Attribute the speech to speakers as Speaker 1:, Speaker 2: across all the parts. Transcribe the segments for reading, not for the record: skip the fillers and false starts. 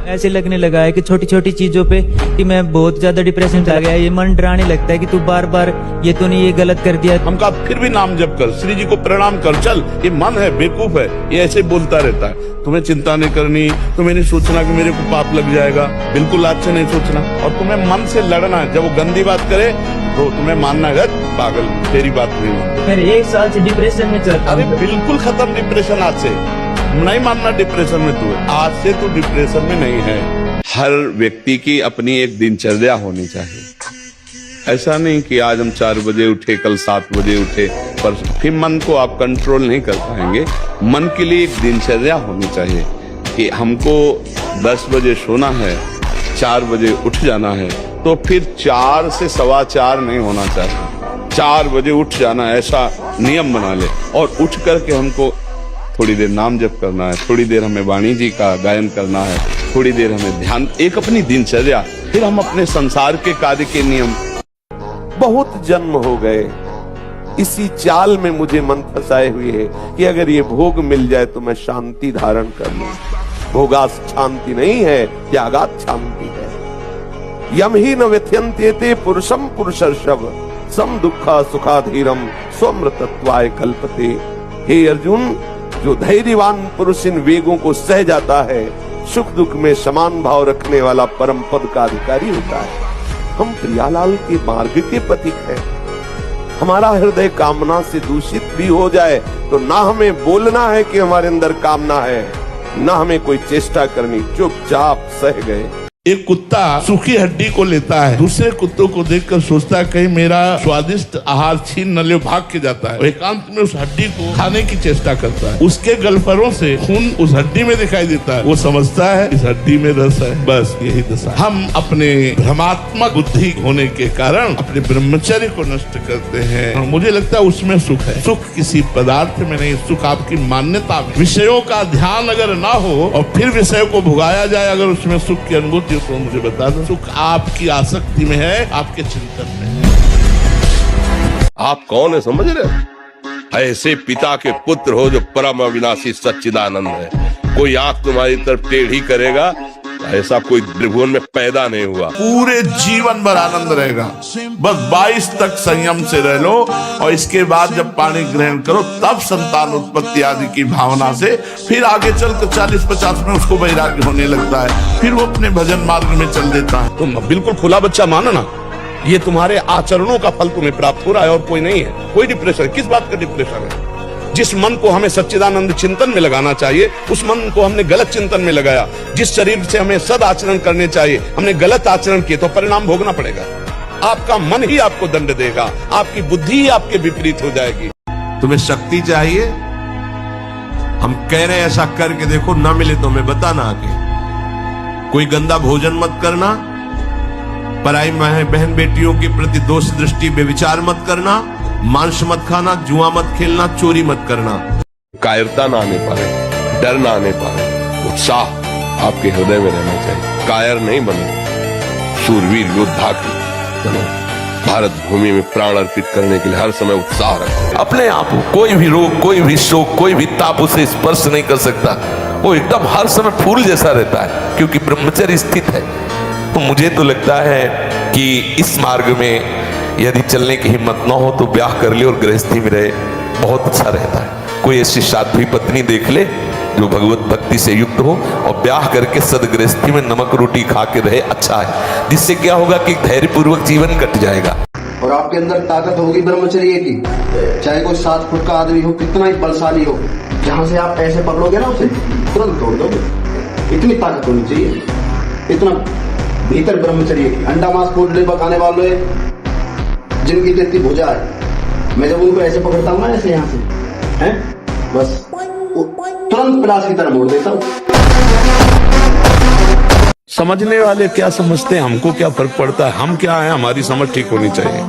Speaker 1: ऐसे लगने लगा है कि छोटी छोटी चीजों पे कि मैं बहुत ज्यादा डिप्रेशन चला गया। ये मन डराने लगता है कि तू बार बार ये तो नहीं, ये गलत कर दिया।
Speaker 2: हम कहा फिर भी नाम जप कर, श्री जी को प्रणाम कर, चल ये मन है बेवकूफ है, ये ऐसे बोलता रहता है। तुम्हें चिंता नहीं करनी, तुम्हें नहीं सोचना कि मेरे को पाप लग जाएगा, बिल्कुल आज से नहीं सोचना। और तुम्हें मन से लड़ना है। जब वो गंदी बात करे तो तुम्हें मानना है पागल, तेरी बात नहीं मानता।
Speaker 1: मैं 1 साल से डिप्रेशन में चल रहा
Speaker 2: अरे बिल्कुल खत्म डिप्रेशन आज से। नहीं मानना डिप्रेशन में तू है, आज से तू डिप्रेशन में नहीं है। हर व्यक्ति की अपनी एक दिनचर्या होनी चाहिए। ऐसा नहीं कि आज हम 4 बजे उठे, कल 7 बजे उठे, पर फिर मन को आप कंट्रोल नहीं कर पाएंगे। मन के लिए एक दिनचर्या होनी चाहिए कि हमको 10 बजे सोना है, 4 बजे उठ जाना है, तो फिर 4 से 4:15 नहीं होना चाहिए, 4 बजे उठ जाना है, ऐसा नियम बना ले। और उठ करके हमको थोड़ी देर नाम जप करना है, थोड़ी देर हमें वाणी जी का गायन करना है, थोड़ी देर हमें ध्यान, एक अपनी दिनचर्या। फिर हम अपने संसार के कार्य के नियम।
Speaker 3: बहुत जन्म हो गए, इसी चाल में मुझे मन फंसाए हुए है कि अगर ये भोग मिल जाए तो मैं शांति धारण कर लूं। भोगास शांति नहीं है, त्यागात शांति है। यम ही न व्यथयन्त्येते पुरुषम पुरुषर्षभ सम दुखा सुखाधीरम स्वमृतत्वाय कल्पते। हे अर्जुन, जो धैर्यवान पुरुष इन वेगों को सह जाता है, सुख दुख में समान भाव रखने वाला परम पद का अधिकारी होता है। हम प्रियालाल के मार्ग के पथिक हैं। हमारा हृदय कामना से दूषित भी हो जाए तो ना हमें बोलना है कि हमारे अंदर कामना है, ना हमें कोई चेष्टा करनी, चुपचाप सह गए।
Speaker 2: एक कुत्ता सूखी हड्डी को लेता है, दूसरे कुत्तों को देखकर सोचता है कहीं मेरा स्वादिष्ट आहार छीन न ले, भाग के जाता है। एकांत में उस हड्डी को खाने की चेष्टा करता है। उसके गलफरों से खून उस हड्डी में दिखाई देता है। वो समझता है इस हड्डी में रस है। बस यही दशा। हम अपने भ्रमात्मक बुद्धि होने के कारण अपने ब्रह्मचर्य को नष्ट करते हैं। और मुझे लगता है उसमें सुख है। सुख किसी पदार्थ में नहीं, सुख आपकी मान्यता में। विषयों का ध्यान अगर ना हो और फिर विषय को भुगाया जाए, अगर उसमें सुख की अनुभूति, तो मुझे बता दो, सुख आपकी आसक्ति में है, आपके चिंतन में है।
Speaker 4: आप कौन है समझ रहे हो? ऐसे पिता के पुत्र हो जो परम अविनाशी सच्चिदानंद है। कोई आंख तुम्हारी तरफ टेढ़ी करेगा, ऐसा कोई त्रिभुवन में पैदा नहीं हुआ।
Speaker 2: पूरे जीवन भर आनंद रहेगा। बस 22 तक संयम से रह लो, और इसके बाद जब पानी ग्रहण करो तब संतान उत्पत्ति आदि की भावना से फिर आगे चलकर 40-50 में उसको वैराग्य होने लगता है। फिर वो अपने भजन मार्ग में चल देता है। तुम बिल्कुल खुला बच्चा मानो ना, ये तुम्हारे आचरणों का फल तुम्हें प्राप्त हो रहा है और कोई नहीं है। कोई डिप्रेशन, किस बात का डिप्रेशन है? जिस मन को हमें सच्चिदानंद चिंतन में लगाना चाहिए, उस मन को हमने गलत चिंतन में लगाया। जिस शरीर से हमें सद आचरण करने चाहिए, हमने गलत आचरण किए, तो परिणाम भोगना पड़ेगा। आपका मन ही आपको दंड देगा, आपकी बुद्धि ही आपके विपरीत हो जाएगी।
Speaker 3: तुम्हें शक्ति चाहिए, हम कह रहे हैं ऐसा करके देखो, ना मिले तो हमें बताना आगे। कोई गंदा भोजन मत करना, पराई बहन बेटियों के प्रति दोष दृष्टि बेविचार मत करना, मांस मत खाना, जुआ मत खेलना, चोरी मत करना।
Speaker 4: कायरता ना आने पाए, डर ना आने पाए, उत्साह आपके हृदय में रहना चाहिए। कायर नहीं बनो, शूरवीर योद्धा बनो। भारत भूमि में प्राण अर्पित करने के लिए हर समय उत्साह रखो।
Speaker 5: अपने आप कोई भी रोग, कोई भी शोक, कोई भी ताप उसे स्पर्श नहीं कर सकता। वो एकदम हर समय फूल जैसा रहता है, क्योंकि ब्रह्मचर्य स्थित है। तो मुझे तो लगता है कि इस मार्ग में यदि चलने की हिम्मत न हो तो ब्याह कर ले और गृहस्थी में रहे, बहुत अच्छा रहता है। कोई ऐसी साध्वी पत्नी देख ले जो भगवत भक्ति से युक्त हो और ब्याह करके सदगृहस्थी में नमक रोटी खा के रहे, अच्छा है। जिससे क्या होगा कि धैर्यपूर्वक जीवन कट जाएगा।
Speaker 6: और आपके अंदर ताकत होगी ब्रह्मचर्य की, चाहे कोई 7 फुट का आदमी हो, कितना ही बलशाली हो, जहां से आप ऐसे पकड़ोगे ना उसे तुरंत तोड़ दोगे। इतनी ताकत होनी चाहिए, इतना भीतर ब्रह्मचर्य की। अंडा मांस पोटले पकाने वाले जिनकी इतनी भुजा है, मैं जब उनको ऐसे पकड़ता हूँ ना, ऐसे यहाँ से हैं, बस तुरंत प्लास की तरह मोड़ देता हूँ।
Speaker 2: समझने वाले क्या समझते हैं, हमको क्या फर्क पड़ता है? हम क्या है, हमारी समझ ठीक होनी चाहिए।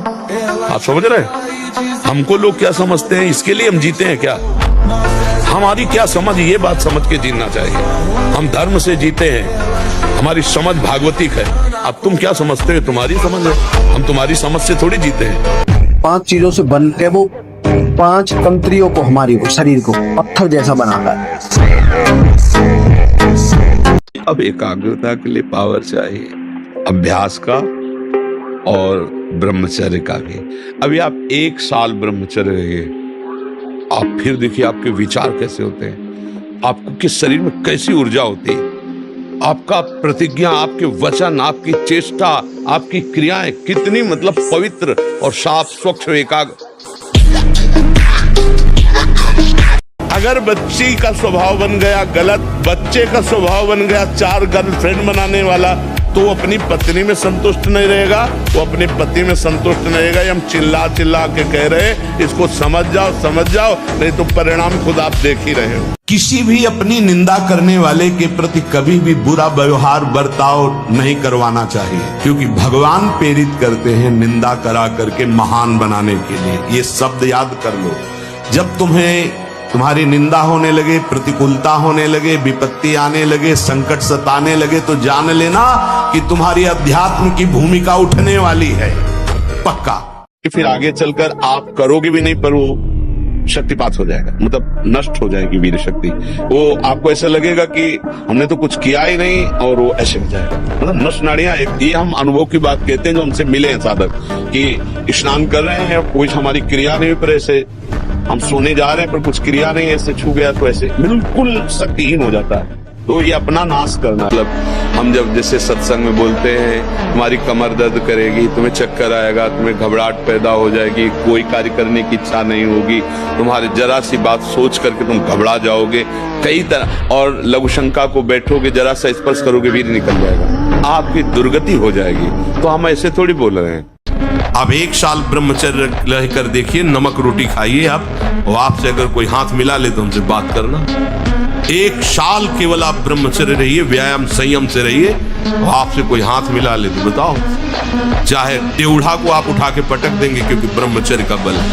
Speaker 2: आप समझ रहे हैं? हमको लोग क्या समझते हैं, इसके लिए हम जीते हैं क्या? हमारी क्या समझ, ये बात समझ के जीना चाहिए। हम धर्म से जीते हैं, हमारी समझ भागवतिक है। अब तुम क्या समझते हो, तुम्हारी समझ है, हम तुम्हारी समझ से थोड़ी जीते हैं।
Speaker 7: 5 चीजों से बन के वो 5 तंत्रियों को, हमारी शरीर को पत्थर जैसा बनाता है।
Speaker 2: अब एकाग्रता के लिए पावर चाहिए, अभ्यास का और ब्रह्मचर्य का भी। अभी आप 1 साल ब्रह्मचर्य रहिए, आप फिर देखिए आपके विचार कैसे होते हैं, आपको किस शरीर में कैसी ऊर्जा होती है, आपका प्रतिज्ञा, आपके वचन, आपकी चेष्टा, आपकी क्रियाएं कितनी मतलब पवित्र और साफ स्वच्छ एकाग्र। अगर बच्ची का स्वभाव बन गया गलत, बच्चे का स्वभाव बन गया 4 गर्लफ्रेंड बनाने वाला, तो वो अपनी पत्नी में संतुष्ट नहीं रहेगा, वो अपने पति में संतुष्ट नहीं रहेगा। ये हम चिल्ला चिल्ला के कह रहे हैं, इसको समझ जाओ, नहीं तो परिणाम खुद आप देख ही रहे हो।
Speaker 8: किसी भी अपनी निंदा करने वाले के प्रति कभी भी बुरा व्यवहार बर्ताव नहीं करवाना चाहिए, क्योंकि भगवान प्रेरित करते हैं निंदा करा करके महान बनाने के लिए। ये शब्द याद कर लो। जब तुम्हारी निंदा होने लगे, प्रतिकूलता होने लगे, विपत्ति आने लगे, संकट सताने लगे, तो जान लेना कि तुम्हारी अध्यात्म की भूमिका उठने वाली है, पक्का।
Speaker 2: फिर आगे चलकर आप करोगे भी नहीं, पर वो शक्तिपात हो जाएगा, मतलब नष्ट हो जाएगी वीर शक्ति। वो आपको ऐसा लगेगा कि हमने तो कुछ किया ही नहीं, और वो ऐसे हो जाएगा, मतलब नष्ट नाड़ियां। ये हम अनुभव की बात कहते हैं जो हमसे मिले हैं साधक, कि स्नान कर रहे हैं, कोई हमारी क्रिया नहीं, पर ऐसे हम सोने जा रहे हैं पर कुछ क्रिया नहीं, ऐसे छू गया तो ऐसे बिल्कुल शक्तिहीन हो जाता है। तो ये अपना नाश करना, मतलब हम जब जैसे सत्संग में बोलते हैं हमारी कमर दर्द करेगी, तुम्हें चक्कर आएगा, तुम्हें घबराहट पैदा हो जाएगी, कोई कार्य करने की इच्छा नहीं होगी, तुम्हारी जरा सी बात सोच करके तुम घबरा जाओगे कई तरह, और लघु शंका को बैठोगे, जरा सा स्पर्श करोगे वीर निकल जाएगा, आपकी दुर्गति हो जाएगी। तो हम ऐसे थोड़ी बोल रहे हैं।
Speaker 8: अब 1 साल ब्रह्मचर्य रहकर देखिए, नमक रोटी खाइए आप, और आपसे अगर कोई हाथ मिला ले तो उनसे बात करना। 1 साल केवल आप ब्रह्मचर्य रहिए, व्यायाम संयम से रहिए, और आपसे कोई हाथ मिला ले तो बताओ, चाहे टेढ़ा को आप उठा के पटक देंगे, क्योंकि ब्रह्मचर्य का बल है।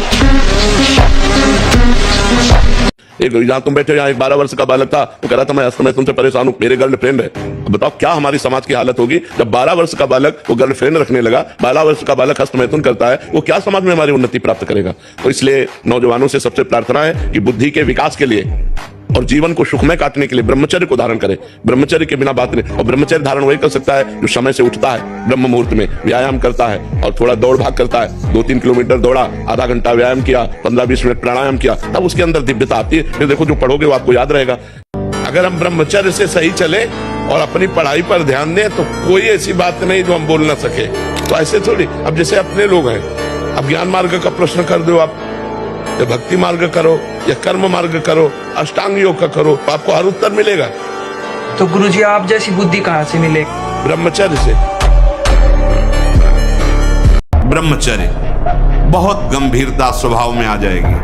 Speaker 2: जहाँ तुम बैठे, यहाँ एक 12 वर्ष का बालक था, वो कह रहा था मैं तुमसे परेशान हूँ, मेरे गर्लफ्रेंड है। अब बताओ क्या हमारी समाज की हालत होगी जब 12 वर्ष का बालक वो गर्लफ्रेंड रखने लगा, 12 वर्ष का बालक हस्तमैथुन करता है, वो क्या समाज में हमारी उन्नति प्राप्त करेगा। तो इसलिए नौजवानों से सबसे प्रार्थना है कि बुद्धि के विकास के लिए और जीवन को सुखमय काटने के लिए ब्रह्मचर्य को धारण करें। ब्रह्मचर्य के बिना बात नहीं। और ब्रह्मचर्य धारण वही कर सकता है जो समय से उठता है, ब्रह्म मुहूर्त में व्यायाम करता है और थोड़ा दौड़ भाग करता है, 2-3 किलोमीटर दौड़ा, आधा घंटा व्यायाम किया, 15-20 मिनट प्राणायाम किया, तब उसके अंदर दिव्यता आती है। फिर देखो जो पढ़ोगे वो आपको याद रहेगा। अगर हम ब्रह्मचर्य से सही चले और अपनी पढ़ाई पर ध्यान दें तो कोई ऐसी बात नहीं जो हम बोल ना सके। तो ऐसे थोड़ी, अब जैसे अपने लोग हैं, अब ज्ञान मार्ग का प्रश्न कर दो आप, या भक्ति मार्ग करो या कर्म मार्ग करो, अष्टांग योग का करो, तो आपको हर उत्तर मिलेगा।
Speaker 9: तो गुरुजी आप जैसी बुद्धि कहाँ से मिले?
Speaker 2: ब्रह्मचर्य से।
Speaker 8: ब्रह्मचर्य बहुत गंभीरता स्वभाव में आ जाएगी।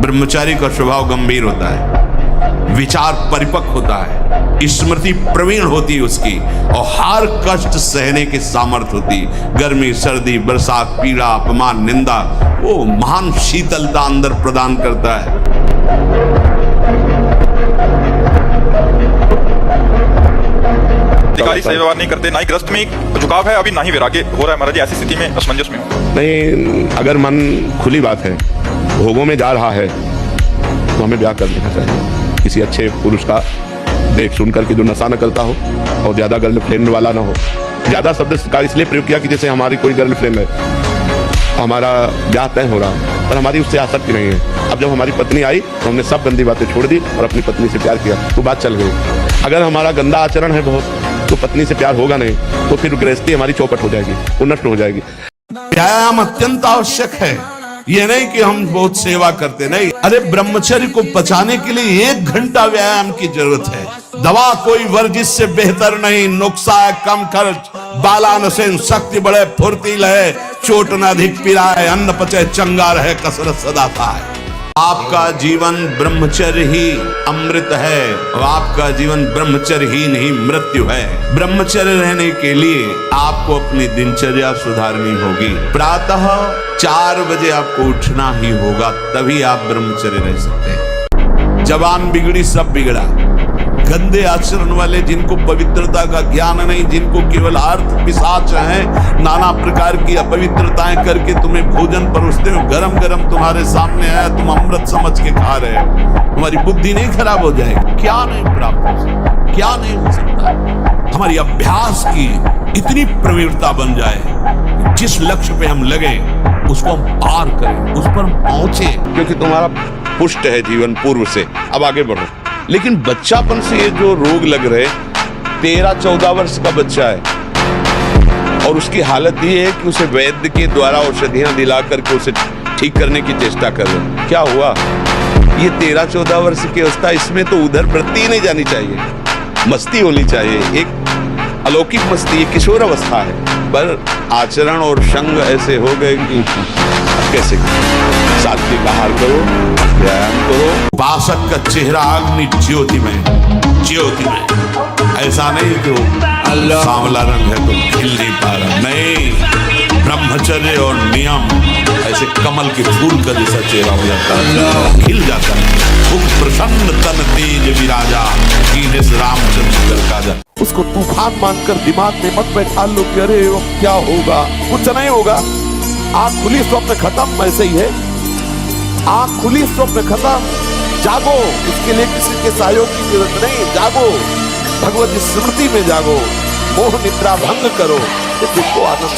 Speaker 8: ब्रह्मचारी का स्वभाव गंभीर होता है, विचार परिपक्व होता है, स्मृति प्रवीण होती है उसकी, और हर कष्ट सहने की सामर्थ्य होती। गर्मी, सर्दी, बरसात, पीड़ा, अपमान, निंदा, वो महान शीतलता अंदर प्रदान करता है।
Speaker 10: अधिकारी सही व्यवहार नहीं करते, ना ही ग्रस्त में झुकाव है, अभी ना ही वैराग्य हो रहा है महाराज जी। ऐसी स्थिति में असमंजस में
Speaker 2: नहीं, अगर मन खुली बात है, भोगों में जा रहा है, तो हमें ब्याह कर लेना चाहिए। किसी अच्छे पुरुष का देख सुन करके जो नशा न करता हो और ज्यादा गर्लफ्रेंड वाला ना हो। ज्यादा शब्द का इसलिए प्रयोग किया कि जैसे हमारी कोई गर्लफ्रेंड है, हमारा ब्याह तय हो रहा है, पर हमारी उससे आसक्ति नहीं है। अब जब हमारी पत्नी आई तो हमने सब गंदी बातें छोड़ दी और अपनी पत्नी से प्यार किया, तो बात चल गई। अगर हमारा गंदा आचरण है बहुत, तो पत्नी से प्यार होगा नहीं, तो फिर गृहस्थी हमारी चौपट हो जाएगी, वो नष्ट हो जाएगी।
Speaker 8: व्यायाम अत्यंत आवश्यक है। ये नहीं कि हम बहुत सेवा करते, नहीं। अरे ब्रह्मचर्य को बचाने के लिए 1 घंटा व्यायाम की जरूरत है। दवा कोई वर्जिश से बेहतर नहीं, नुस्खा है कम खर्च, बालानसेन शक्ति बढ़े, फुर्तील है, चोट न अधिक पिराए, अन्न पचे चंगा रहे, कसरत सदा खाए। आपका जीवन ब्रह्मचर्य ही अमृत है, और आपका जीवन ब्रह्मचर्य ही नहीं मृत्यु है। ब्रह्मचर्य रहने के लिए आपको अपनी दिनचर्या सुधारनी होगी। प्रातः 4 बजे आपको उठना ही होगा, तभी आप ब्रह्मचर्य रह सकते हैं। जवान बिगड़ी सब बिगड़ा। गंदे आचरण वाले, जिनको पवित्रता का ज्ञान नहीं, जिनको केवल अर्थ पिशाच हैं, नाना प्रकार की अपवित्रताएं करके तुम्हें भोजन परोसते हो, गरम गरम तुम्हारे सामने आया, तुम अमृत समझ के खा रहे हो, तुम्हारी बुद्धि नहीं खराब हो जाएगी, क्या नहीं प्राप्त हो सकता। क्या नहीं हो सकता। हमारी अभ्यास की इतनी प्रवीणता बन जाए, जिस लक्ष्य पे हम लगे उसको हम पार करें, उस पर हम पहुंचे।
Speaker 2: क्योंकि तुम्हारा पुष्ट है जीवन पूर्व से, अब आगे बढ़ो। लेकिन बच्चापन से ये जो रोग लग रहे, 13-14 वर्ष का बच्चा है और उसकी हालत ये है कि उसे वैद्य के द्वारा औषधियां दिला करके उसे ठीक करने की चेष्टा कर रहे। क्या हुआ? ये 13-14 वर्ष की अवस्था, इसमें तो उधर वृत्ति ही नहीं जानी चाहिए, मस्ती होनी चाहिए, एक अलौकिक मस्ती, ये किशोर अवस्था है। पर आचरण और संग ऐसे हो गए कि कैसे? सात्विक आहार करो, व्यायाम करो।
Speaker 8: उपासक का चेहरा अग्नि ज्योति में, ऐसा नहीं जो सांवला रंग है तो खिल नहीं पा रहा, नहीं। ब्रह्मचर्य और नियम ऐसे कमल के फूल का जैसा चेहरा हो जाता है, खिल जाता है। मुख प्रसन्न तन तेज विराजा, कीनेस रामचंद्र का जा। उसको तूफान मानकर दिमाग में मत बैठा लो कि अरे वो क्या होगा, कुछ नहीं होगा। आंख खुली स्वप्न खत्म, ऐसे ही है। आंख खुली स्वप्न खत्म, जागो। इसके लिए किसी के सहयोग की जरूरत नहीं, जागो, भगवत स्मृति में जागो, मोह निद्रा भंग करो, देखो आनंद।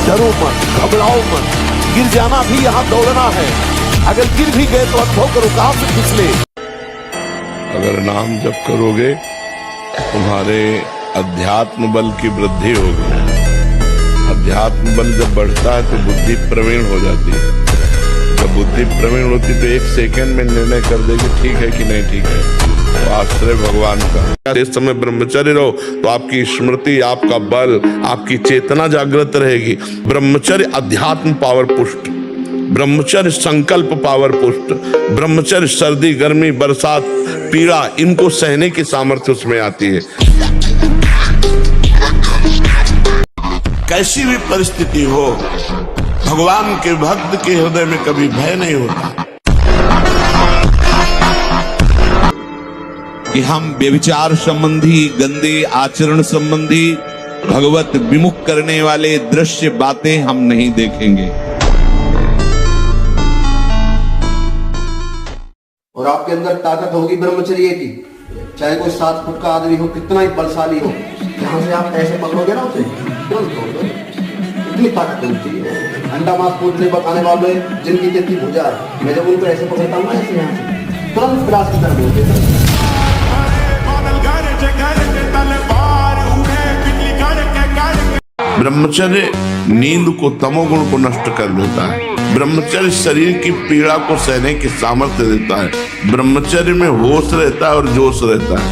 Speaker 8: डरो मत, घबराओ मत, गिर जाना भी यहाँ दौड़ना है। अगर गिर भी गए तो अनुभव करो कहां से फिसले।
Speaker 2: अगर नाम जप करोगे तुम्हारे अध्यात्म बल की वृद्धि होगी। अध्यात्म बल जब बढ़ता है तो बुद्धि प्रवीण हो जाती है। जब बुद्धि प्रवीण होती तो 1 सेकंड में निर्णय कर देगी ठीक है कि नहीं ठीक है। तो आश्रय भगवान का। इस समय ब्रह्मचर्य रहो तो आपकी स्मृति, आपका बल, आपकी चेतना जागृत रहेगी। ब्रह्मचर्य अध्यात्म पावर पुष्ट, ब्रह्मचर्य संकल्प पावर पुष्ट, ब्रह्मचर्य सर्दी गर्मी बरसात पीड़ा इनको सहने की सामर्थ्य उसमें आती है। कैसी भी परिस्थिति हो, भगवान के भक्त के हृदय में कभी भय नहीं होता कि हम व्यभिचार संबंधी, गंदे आचरण संबंधी, भगवत विमुख करने वाले दृश्य बातें हम नहीं देखेंगे।
Speaker 6: और आपके अंदर ताकत होगी ब्रह्मचर्य की, चाहे कोई 7 फुट का आदमी हो, कितना ही बलशाली हो, जहां से आप ऐसे पकड़ोगे ना उसे तुरंत तोड़ दो। इतनी ताकत होनी चाहिए। अंडा मांस पूछने बताने वाले जिनकी कितनी भुजा है, मैं जब उनको ऐसे पकड़ता हूँ ना, ऐसे यहाँ से तुरंत विराट की तरफ होते।
Speaker 8: ब्रह्मचर्य नींद को, तमोगुण को नष्ट कर देता है। ब्रह्मचर्य शरीर की पीड़ा को सहने की सामर्थ्य देता है। ब्रह्मचर्य में होश रहता है और जोश रहता है,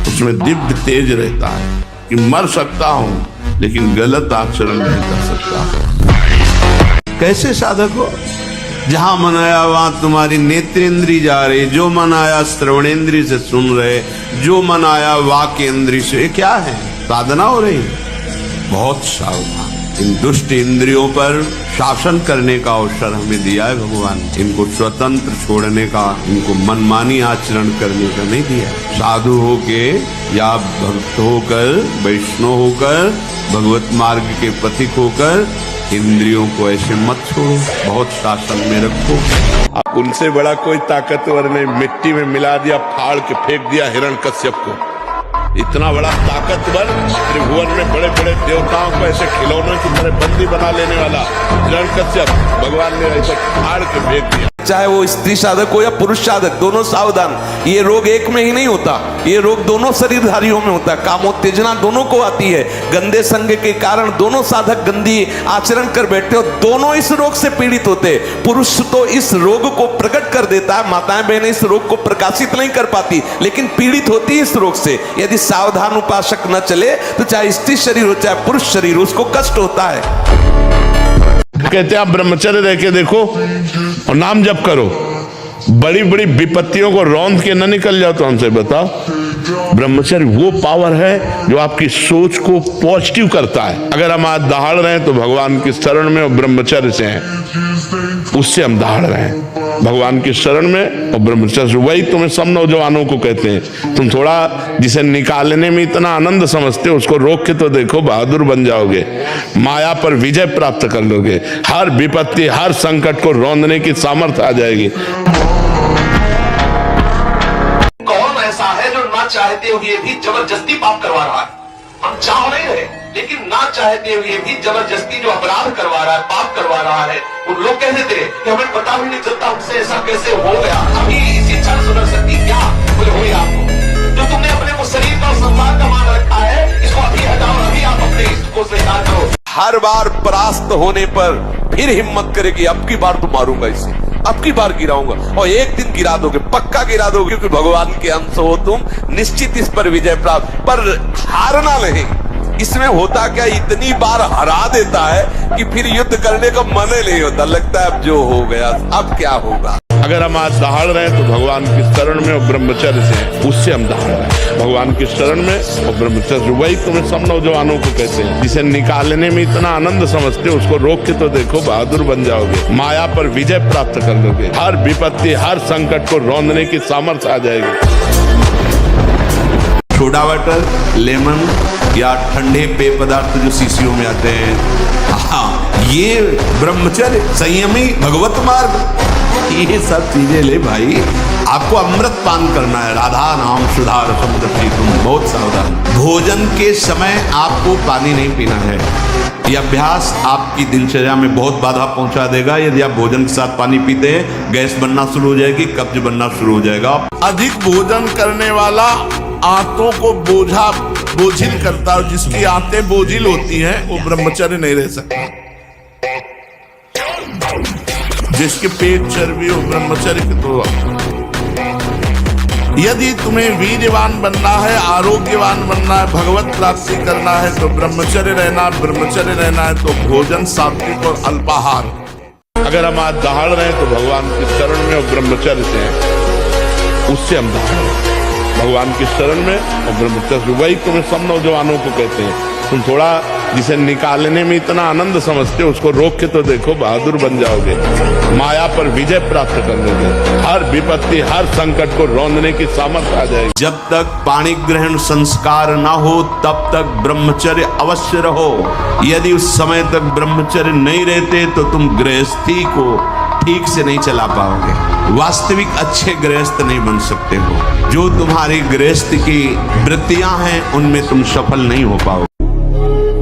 Speaker 8: उसमें दिव्य तेज रहता है कि मर सकता हूं लेकिन गलत आचरण नहीं कर सकता। कैसे साधक हो? जहां मन आया वहां तुम्हारी नेत्रेंद्री जा रही, जो मन आया श्रवणेंद्री से सुन रहे, जो मन आया वाक्येंद्री से। ये क्या है? साधना हो रही। बहुत सावधान। इन दुष्ट इंद्रियों पर शासन करने का अवसर हमें दिया है भगवान। इनको स्वतंत्र छोड़ने का, इनको मनमानी आचरण करने का नहीं दिया। साधु होके या भक्त होकर, वैष्णव होकर, भगवत मार्ग के पथिक होकर इंद्रियों को ऐसे मत छोड़ो, बहुत शासन में रखो। अब उनसे बड़ा कोई ताकतवर नहीं। मिट्टी में मिला दिया, फाड़ के फेंक दिया हिरण्यकश्यप को। इतना बड़ा ताकतवर, त्रिभुवन में बड़े बड़े देवताओं को ऐसे खिलौनों की तरह बंदी बना लेने वाला हिरण्यकश्यप भगवान ने ऐसे फाड़ के फेंक दिया।
Speaker 5: चाहे वो स्त्री साधक हो या पुरुष साधक, दोनों सावधान। ये रोग एक में ही नहीं होता, ये रोग दोनों शरीरधारियों में होता है। कामोत्तेजना दोनों को आती है। गंदे संग के कारण दोनों साधक गंदी आचरण कर बैठते हो, दोनों इस रोग से पीड़ित होते। पुरुष तो इस रोग को प्रकट कर देता है, माताएं बहनें इस रोग को प्रकाशित नहीं कर पाती, लेकिन पीड़ित होती है इस रोग से। यदि सावधान उपासक न चले तो चाहे स्त्री शरीर हो चाहे पुरुष शरीर, उसको कष्ट होता है।
Speaker 8: कहते हैं आप ब्रह्मचर्य रह के देखो और नाम जप करो, बड़ी बड़ी विपत्तियों को रौंद के न निकल जाओ। तो हमसे बताओ, ब्रह्मचर्य वो पावर है जो आपकी सोच को पॉजिटिव करता है। अगर हम आज दहाड़ रहे हैं तो भगवान की शरण में और ब्रह्मचर्य से हैं, उससे हम दहाड़ रहे हैं भगवान की शरण में और ब्रह्मचर्य से। वही तुम्हें सब नौजवानों को कहते हैं, तुम थोड़ा जिसे निकालने में इतना आनंद समझते हो, उसको रोक के तो देखो, बहादुर बन जाओगे, माया पर विजय प्राप्त कर लोगे, हर विपत्ति हर संकट को रौंदने की सामर्थ्य आ जाएगी।
Speaker 3: कौन ऐसा है जो ना चाहते हुए भी जबरदस्ती पाप करवा रहा है। हम चाह नहीं रहे, लेकिन ना चाहते हुए भी जबरदस्ती जो अपराध करवा रहा है, पाप करवा रहा है, उन लोग कहते थे कि हमें पता भी नहीं चलता हमसे ऐसा कैसे हो गया। अभी इसी क्षण सुधर सकती क्या? बोले हो आपको जो तुमने अपने को शरीर का और संसार का मान रखा है, इसको अभी हटाओ, अभी आप अपने इष्ट को स्वीकार करो। हर बार परास्त होने पर फिर हिम्मत करेगी, अब की बार तो मारूंगा इसे, अब की बार गिराऊंगा, और एक दिन गिरा दोगे, पक्का गिरा दोगे, क्योंकि भगवान के अंश हो तुम, निश्चित इस पर विजय प्राप्त। पर हारना नहीं। इसमें होता क्या, इतनी बार हरा देता है कि फिर युद्ध करने का मन ही नहीं होता, लगता है अब जो हो गया, अब क्या होगा।
Speaker 8: अगर हम आज दहाड़ रहे हैं तो भगवान की शरण में और ब्रह्मचर्य से, उससे हम दहाड़ रहे हैं भगवान की शरण में और ब्रह्मचर्य। वही तुम्हें सब नौजवानों को कहते हैं, जिसे निकालने में इतना आनंद समझते हो, उसको रोक के तो देखो, बहादुर बन जाओगे, माया पर विजय प्राप्त कर लोगे, हर विपत्ति हर संकट को रौंदने की सामर्थ्य आ जाएगी। सोडा वाटर, लेमन या ठंडे पेय पदार्थ जो शीशियों में आते हैं, हाँ, ये ब्रह्मचर्य, संयमी, भगवत मार्ग, ये सब चीजें ले भाई। आपको अमृत पान करना है, राधा नाम सुधा रसम दृष्टि, तुम बहुत सावधान। भोजन के समय आपको पानी नहीं पीना है। यह अभ्यास आपकी दिनचर्या में बहुत बाधा पहुंचा देगा। यदि आप भोजन के साथ पानी पीते हैं, गैस बनना शुरू हो जाएगी, कब्ज बनना शुरू हो जाएगा। अधिक भोजन करने वाला आंतों को बोझिल करता है, जिसकी आंतें बोझिल होती हैं वो ब्रह्मचर्य नहीं रह सकता। जिसके पेट चर्बी हो ब्रह्मचर्य के तो। यदि तुम्हें वीर्यवान बनना है, आरोग्यवान बनना है, भगवत प्राप्ति करना है तो ब्रह्मचर्य रहना है तो भोजन सात्विक और अल्पाहार। अगर हम आज दहाड़ रहे हैं तो भगवान की शरण में और ब्रह्मचर्य से, उससे हम दहाड़ रहे हैं भगवान की शरण में और ब्रह्मचर्य। वही तुम्हें सब नौजवानों को कहते हैं, तुम थोड़ा जिसे निकालने में इतना आनंद समझते हो, उसको रोक के तो देखो, बहादुर बन जाओगे, माया पर विजय प्राप्त कर लोगे, हर विपत्ति हर संकट को रौंदने की सामर्थ्य आ जाएगी। जब तक पाणी ग्रहण संस्कार ना हो तब तक ब्रह्मचर्य अवश्य रहो। यदि उस समय तक ब्रह्मचर्य नहीं रहते तो तुम गृहस्थी को ठीक से नहीं चला पाओगे, वास्तविक अच्छे गृहस्थ नहीं बन सकते हो। जो तुम्हारी गृहस्थ की वृत्तियां हैं उनमें तुम सफल नहीं हो पाओगे।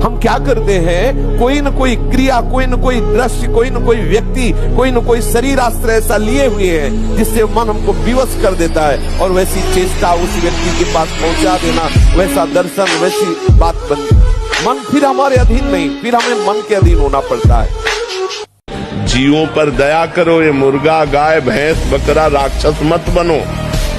Speaker 8: हम क्या करते हैं, कोई न कोई क्रिया, कोई न कोई दृश्य, कोई न कोई व्यक्ति, कोई न कोई शरीर आश्रय ऐसा लिए हुए हैं जिससे मन हमको विवश कर देता है, और वैसी चेष्टा उस व्यक्ति के पास पहुंचा देना, वैसा दर्शन, वैसी बात बन, मन फिर हमारे अधीन नहीं, फिर हमें मन के अधीन होना पड़ता है। जीवों पर दया करो, ये मुर्गा, गाय, भैंस, बकरा राक्षस मत बनो।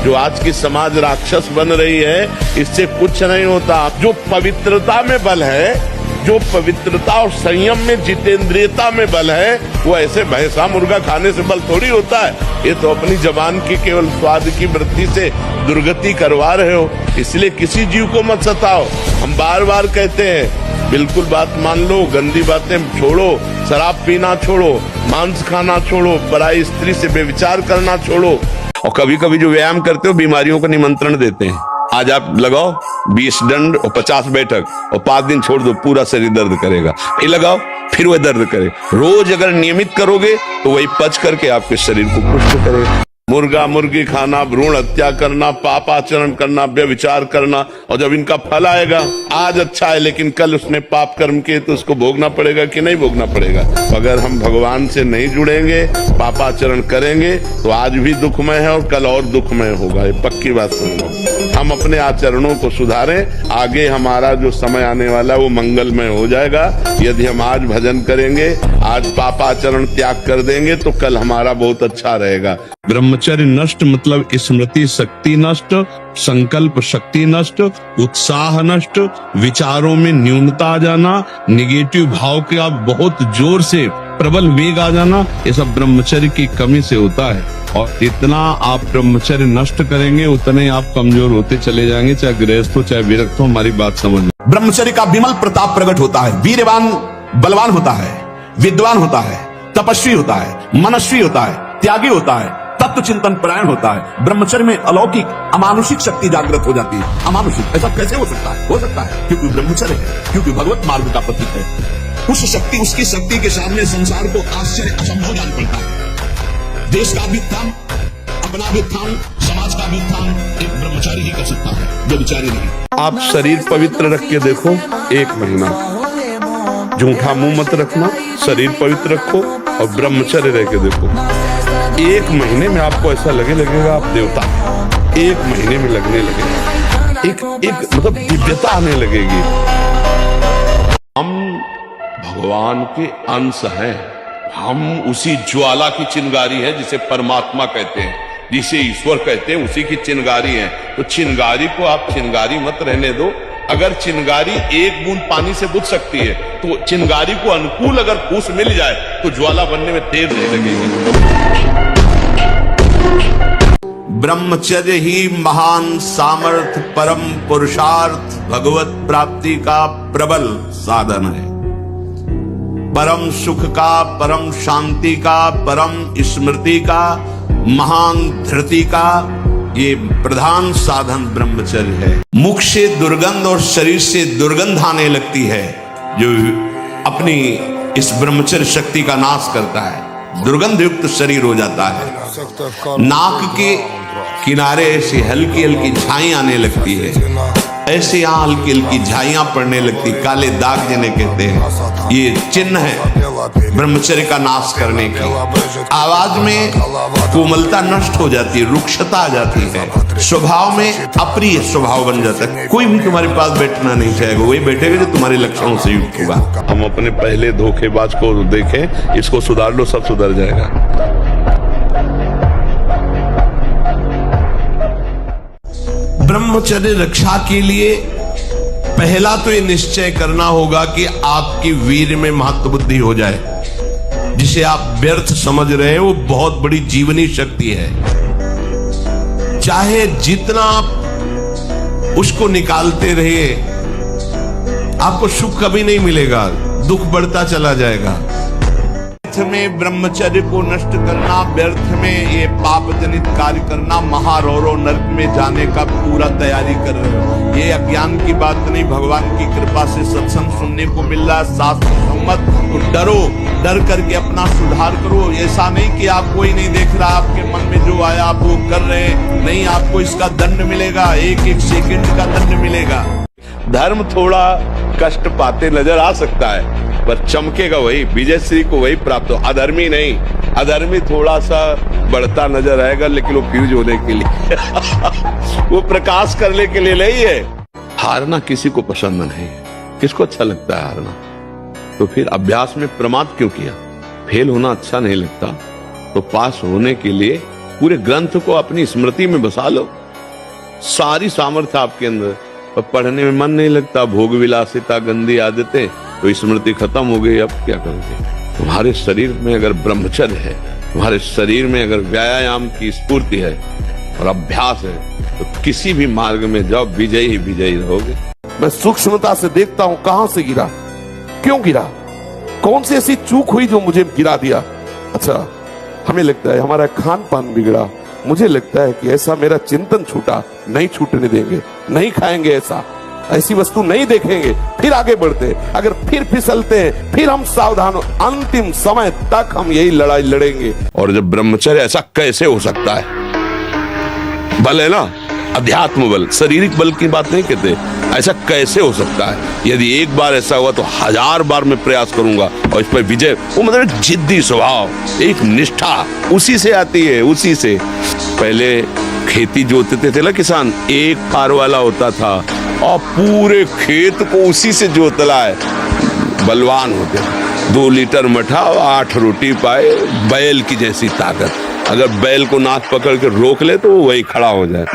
Speaker 8: जो आज की समाज राक्षस बन रही है, इससे कुछ नहीं होता। जो पवित्रता में बल है, जो पवित्रता और संयम में, जितेंद्रियता में बल है, वो ऐसे भैंसा मुर्गा खाने से बल थोड़ी होता है। ये तो अपनी जबान की केवल स्वाद की वृत्ति से दुर्गति करवा रहे हो। इसलिए किसी जीव को मत सताओ। हम बार बार कहते हैं, बिल्कुल बात मान लो, गंदी बातें छोड़ो, शराब पीना छोड़ो, मांस खाना छोड़ो, पराई स्त्री से बेविचार करना छोड़ो। और कभी कभी जो व्यायाम करते हो, बीमारियों का निमंत्रण देते हैं। आज आप लगाओ 20 दंड और 50 बैठक और 5 दिन छोड़ दो, पूरा शरीर दर्द करेगा। फिर लगाओ, फिर वह दर्द करे। रोज अगर नियमित करोगे तो वही पच करके आपके शरीर को पुष्ट करेगा। मुर्गा मुर्गी खाना, भ्रूण हत्या करना, पापाचरण करना, व्यभिचार करना, और जब इनका फल आएगा, आज अच्छा है लेकिन कल उसने पाप कर्म किए तो उसको भोगना पड़ेगा कि नहीं भोगना पड़ेगा। अगर हम भगवान से नहीं जुड़ेंगे, पापाचरण करेंगे तो आज भी दुखमय है और कल और दुखमय होगा। ये पक्की बात समझो। हम अपने आचरणों को सुधारें, आगे हमारा जो समय आने वाला है वो मंगलमय हो जाएगा। यदि हम आज भजन करेंगे, आज पापाचरण त्याग कर देंगे तो कल हमारा बहुत अच्छा रहेगा। ब्रह्मचर्य नष्ट मतलब स्मृति शक्ति नष्ट, संकल्प शक्ति नष्ट, उत्साह नष्ट, विचारों में न्यूनता आ जाना, निगेटिव भाव का बहुत जोर से प्रबल वेग आ जाना, ये सब ब्रह्मचर्य की कमी से होता है। और जितना आप ब्रह्मचर्य नष्ट करेंगे उतने आप कमजोर होते चले जाएंगे, चाहे गृहस्थ हो चाहे विरक्त हो। हमारी बात समझ। ब्रह्मचर्य का विमल प्रताप प्रकट होता है, वीरवान बलवान होता है, विद्वान होता है, तपस्वी होता है, मनस्वी होता है, त्यागी होता है, तत्व चिंतन परायण होता है। ब्रह्मचर्य में अलौकिक अमानुषिक शक्ति जागृत हो जाती है। अमानुषिक ऐसा कैसे हो सकता है? हो सकता है क्योंकि ब्रह्मचर्य है, क्योंकि भगवत मार्ग का प्रतीक है। उस शक्ति, उसकी शक्ति के सामने संसार को आश्चर्य असंभव जान पड़ता है। देश का भी उत्थान, अपना भी उत्थान, समाज समाज का भी उत्थान एक ब्रह्मचारी ही कर सकता है, व्यभिचारी नहीं। आप शरीर पवित्र रख के देखो, 1 महीना झूठा मुंह मत रखना, शरीर पवित्र रखो और ब्रह्मचर्य रह के देखो। 1 महीने में आपको ऐसा लगेगा आप देवता, 1 महीने में लगने लगेगा, एक मतलब दिव्यता आने लगेगी। हम भगवान के अंश हैं, हम उसी ज्वाला की चिंगारी है जिसे परमात्मा कहते हैं, जिसे ईश्वर कहते हैं, उसी की चिंगारी है। तो चिंगारी को आप चिंगारी मत रहने दो। अगर चिंगारी 1 बूंद पानी से बुझ सकती है तो चिंगारी को अनुकूल अगर फूस मिल जाए तो ज्वाला बनने में देर नहीं लगेगी। ब्रह्मचर्य ही महान सामर्थ्य, परम पुरुषार्थ, भगवत प्राप्ति का प्रबल साधन है। परम सुख का, परम शांति का, परम स्मृति का, महान धृति का ये प्रधान साधन ब्रह्मचर्य है। मुख से दुर्गंध और शरीर से दुर्गंध आने लगती है जो अपनी इस ब्रह्मचर्य शक्ति का नाश करता है, दुर्गंध युक्त शरीर हो जाता है। नाक के किनारे ऐसी हल्की हल्की झाई आने लगती है, ऐसे यहाँ हल्की हल्की झाइयां पड़ने लगती, काले दाग जिन्हें कहते हैं, ये चिन्ह है ब्रह्मचर्य का नाश करने की। आवाज में कोमलता नष्ट हो जाती है, रुक्षता आ जाती है, स्वभाव में अप्रिय स्वभाव बन जाता है। कोई भी तुम्हारे पास बैठना नहीं चाहेगा, वही बैठेगा जो तुम्हारे लक्षणों से युक्त होगा। हम अपने पहले धोखेबाज को देखें, इसको सुधार लो, सब सुधर जाएगा। ब्रह्मचर्य रक्षा के लिए पहला तो ये निश्चय करना होगा कि आपकी वीर में महत्व बुद्धि हो जाए। जिसे आप व्यर्थ समझ रहे हैं वो बहुत बड़ी जीवनी शक्ति है। चाहे जितना आप उसको निकालते रहिए, आपको सुख कभी नहीं मिलेगा, दुख बढ़ता चला जाएगा। व्यर्थ में ब्रह्मचर्य को नष्ट करना, व्यर्थ में ये पाप जनित कार्य करना, महारौरो नरक में जाने का पूरा तैयारी कर रहे हो। ये अज्ञान की बात नहीं, भगवान की कृपा से सत्संग सुनने को मिल रहा है, शास्त्र सम्मत। तो डरो, डर करके अपना सुधार करो। ऐसा नहीं कि आप कोई नहीं देख रहा, आपके मन में जो आया आप वो कर रहे हैं, नहीं, आपको इसका दंड मिलेगा, 1-1 सेकंड का दंड मिलेगा। धर्म थोड़ा कष्ट पाते नजर आ सकता है पर चमकेगा वही, विजय श्री को वही प्राप्त हो, अधर्मी नहीं। अधर्मी थोड़ा सा बढ़ता नजर आएगा लेकिन वो फ्यूज होने के लिए वो प्रकाश करने के लिए नहीं है। हारना किसी को पसंद नहीं है, किसको अच्छा लगता है हारना? तो फिर अभ्यास में प्रमाद क्यों किया? फेल होना अच्छा नहीं लगता तो पास होने के लिए पूरे ग्रंथ को अपनी स्मृति में बसा लो। सारी सामर्थ्य आपके अंदर, पर पढ़ने में मन नहीं लगता, भोग विलासिता, गंदी आदतें, तो स्मृति खत्म हो गई। अब क्या करोगे? तुम्हारे शरीर में अगर ब्रह्मचर्य है, तुम्हारे शरीर में अगर व्यायाम की स्फूर्ति है और अभ्यास है तो किसी भी मार्ग में जाओ, विजयी ही विजयी रहोगे।
Speaker 3: मैं सूक्ष्मता से देखता हूं कहां से गिरा, क्यों गिरा, कौन सी ऐसी चूक हुई जो मुझे गिरा दिया। अच्छा, हमें लगता है हमारा खान पान बिगड़ा, मुझे लगता है कि ऐसा मेरा चिंतन छूटा, नहीं छूटने देंगे, नहीं खाएंगे ऐसा, ऐसी वस्तु नहीं देखेंगे, फिर आगे बढ़ते। अगर फिर फिसलते हैं फिर हम सावधान, अंतिम समय तक हम यही लड़ाई लड़ेंगे।
Speaker 8: और जब ब्रह्मचर्य, ऐसा कैसे हो सकता है? बल है ना, अध्यात्म बल, शारीरिक बल की बात नहीं कहते। ऐसा कैसे हो सकता है? यदि एक बार ऐसा हुआ तो 1000 बार मैं प्रयास करूंगा और इस पर विजय। वो मतलब जिद्दी स्वभाव, एक निष्ठा उसी से आती है, उसी से। पहले खेती जोतते थे ना किसान, एक फार वाला होता था और पूरे खेत को उसी से जोतला है, बलवान होते। 2 लीटर मठा और 8 रोटी पाए, बैल की जैसी ताकत। अगर बैल को नाक पकड़ के रोक ले तो वो वही खड़ा हो जाए।